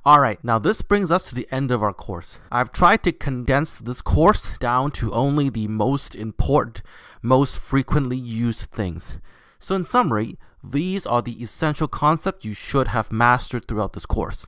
Alright, now this brings us to the end of our course. I've tried to condense this course down to only the most important, most frequently used things. So in summary, these are the essential concepts you should have mastered throughout this course.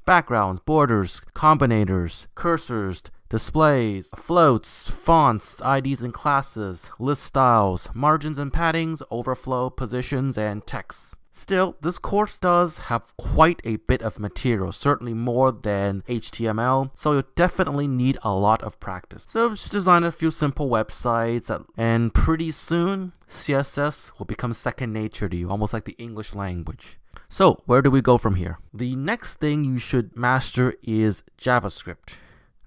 Backgrounds, borders, combinators, cursors, displays, floats, fonts, IDs and classes, list styles, margins and paddings, overflow, positions, and texts. Still, this course does have quite a bit of material, certainly more than HTML, so you'll definitely need a lot of practice. So just design a few simple websites, and pretty soon, CSS will become second nature to you, almost like the English language. So, where do we go from here? The next thing you should master is JavaScript.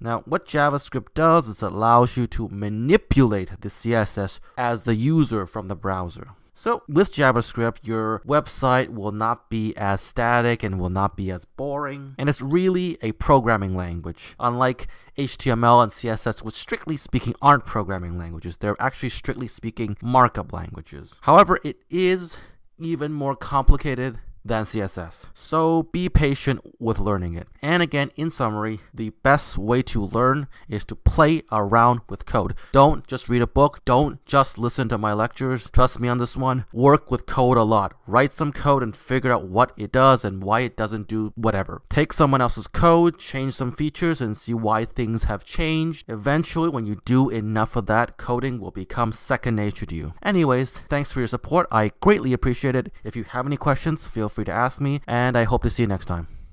Now, what JavaScript does is it allows you to manipulate the CSS as the user from the browser. So with JavaScript, your website will not be as static and will not be as boring. And it's really a programming language. Unlike HTML and CSS, which strictly speaking aren't programming languages. They're actually strictly speaking markup languages. However, it is even more complicated than CSS. So be patient with learning it. And again, in summary, the best way to learn is to play around with code. Don't just read a book. Don't just listen to my lectures. Trust me on this one. Work with code a lot. Write some code and figure out what it does and why it doesn't do whatever. Take someone else's code, change some features, and see why things have changed. Eventually, when you do enough of that, coding will become second nature to you. Anyways, thanks for your support. I greatly appreciate it. If you have any questions, feel free to ask me, and I hope to see you next time.